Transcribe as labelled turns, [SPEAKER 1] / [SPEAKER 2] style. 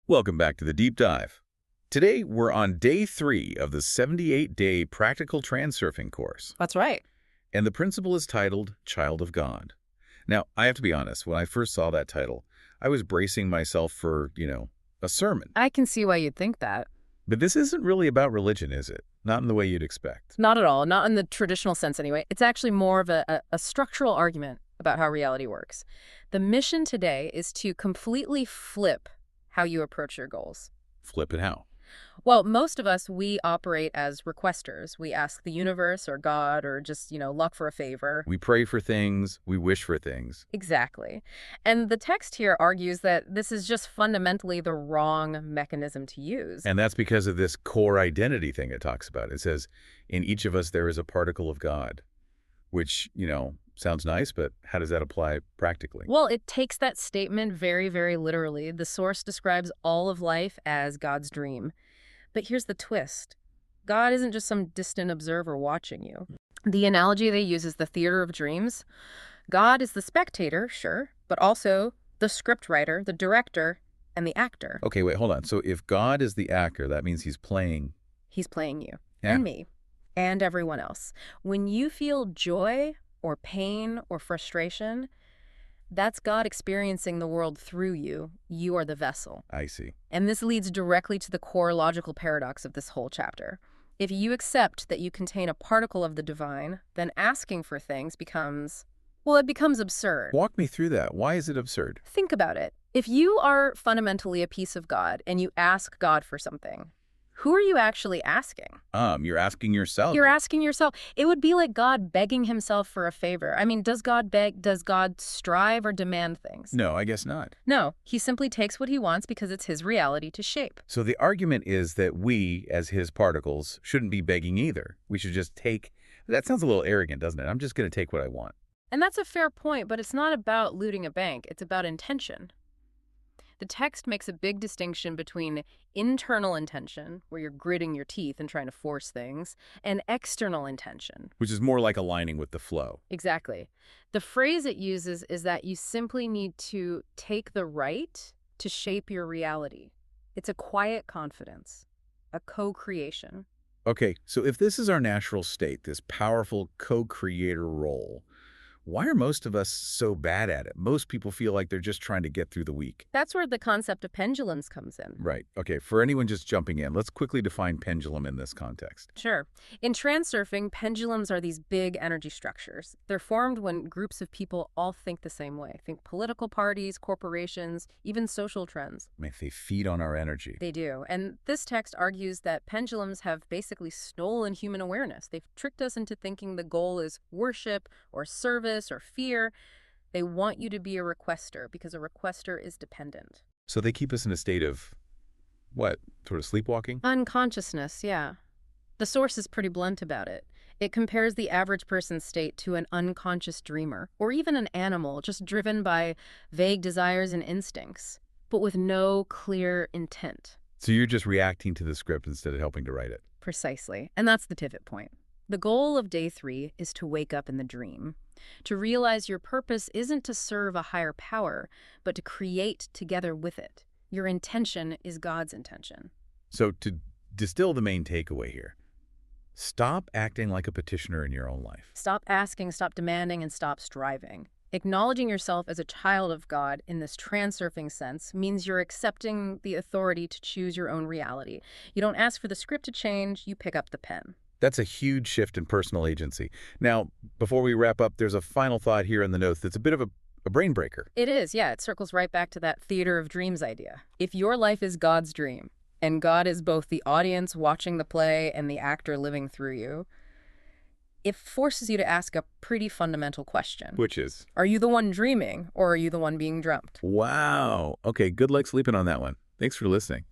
[SPEAKER 1] Welcome back to the Deep Dive. Today, we're on day 3 of the 78-day practical transurfing course,
[SPEAKER 2] That's right.
[SPEAKER 1] and the principle is titled Child of God. Now, I have to be honest, when I first saw that title, I was bracing myself for, a sermon.
[SPEAKER 2] I can see why you'd think that.
[SPEAKER 1] But this isn't really about religion, is it? Not in the way you'd expect.
[SPEAKER 2] Not at all. Not in the traditional sense, anyway. It's actually more of a structural argument about how reality works. The mission today is to completely flip how you approach your goals.
[SPEAKER 1] Flip it how?
[SPEAKER 2] Well, most of us, we operate as requesters. We ask the universe or God or just, luck for a favor.
[SPEAKER 1] We pray for things, we wish for things.
[SPEAKER 2] Exactly. And the text here argues that this is just fundamentally the wrong mechanism to use.
[SPEAKER 1] And that's because of this core identity thing it talks about. It says, in each of us there is a particle of God, which, sounds nice, but how does that apply practically?
[SPEAKER 2] Well, it takes that statement very, very literally. The source describes all of life as God's dream. But here's the twist. God isn't just some distant observer watching you. The analogy they use is the theater of dreams. God is the spectator, sure, but also the scriptwriter, the director, and the actor.
[SPEAKER 1] Okay, wait, hold on. So if God is the actor, that means he's playing...
[SPEAKER 2] He's playing you,
[SPEAKER 1] Yeah.
[SPEAKER 2] and me, and everyone else. When you feel joy or pain or frustration, that's God experiencing the world through you. You are the vessel.
[SPEAKER 1] I see.
[SPEAKER 2] And this leads directly to the core logical paradox of this whole chapter. If you accept that you contain a particle of the divine, then asking for things becomes, it becomes absurd.
[SPEAKER 1] Walk me through that. Why is it absurd?
[SPEAKER 2] Think about it. If you are fundamentally a piece of God and you ask God for something, who are you actually asking?
[SPEAKER 1] You're asking yourself.
[SPEAKER 2] You're asking yourself. It would be like God begging himself for a favor. I mean, does God beg? Does God strive or demand things?
[SPEAKER 1] No, I guess not.
[SPEAKER 2] No, he simply takes what he wants because it's his reality to shape.
[SPEAKER 1] So the argument is that we, as his particles, shouldn't be begging either. We should just take... That sounds a little arrogant, doesn't it? I'm just going to take what I want.
[SPEAKER 2] And that's a fair point, but it's not about looting a bank. It's about intention. The text makes a big distinction between internal intention, where you're gritting your teeth and trying to force things, and external intention.
[SPEAKER 1] Which is more like aligning with the flow.
[SPEAKER 2] Exactly. The phrase it uses is that you simply need to take the right to shape your reality. It's a quiet confidence, a co-creation.
[SPEAKER 1] Okay, so if this is our natural state, this powerful co-creator role, why are most of us so bad at it? Most people feel like they're just trying to get through the week.
[SPEAKER 2] That's where the concept of pendulums comes in.
[SPEAKER 1] Right. Okay, for anyone just jumping in, let's quickly define pendulum in this context.
[SPEAKER 2] Sure. In transurfing, pendulums are these big energy structures. They're formed when groups of people all think the same way. Think political parties, corporations, even social trends.
[SPEAKER 1] I mean, they feed on our energy.
[SPEAKER 2] They do. And this text argues that pendulums have basically stolen human awareness. They've tricked us into thinking the goal is worship or service or fear. They want you to be a requester because a requester is dependent.
[SPEAKER 1] So they keep us in a state of, what, sort of sleepwalking?
[SPEAKER 2] Unconsciousness, yeah. The source is pretty blunt about it. It compares the average person's state to an unconscious dreamer, or even an animal just driven by vague desires and instincts, but with no clear intent.
[SPEAKER 1] So you're just reacting to the script instead of helping to write it.
[SPEAKER 2] Precisely. And that's the pivot point. The goal of day 3 is to wake up in the dream, to realize your purpose isn't to serve a higher power, but to create together with it. Your intention is God's intention.
[SPEAKER 1] So to distill the main takeaway here, stop acting like a petitioner in your own life.
[SPEAKER 2] Stop asking, stop demanding, and stop striving. Acknowledging yourself as a child of God in this transurfing sense means you're accepting the authority to choose your own reality. You don't ask for the script to change, you pick up the pen.
[SPEAKER 1] That's a huge shift in personal agency. Now, before we wrap up, there's a final thought here in the notes that's a bit of a brain breaker.
[SPEAKER 2] It is, yeah. It circles right back to that theater of dreams idea. If your life is God's dream, and God is both the audience watching the play and the actor living through you, it forces you to ask a pretty fundamental question.
[SPEAKER 1] Which is?
[SPEAKER 2] Are you the one dreaming, or are you the one being dreamt?
[SPEAKER 1] Wow. Okay, good luck sleeping on that one. Thanks for listening.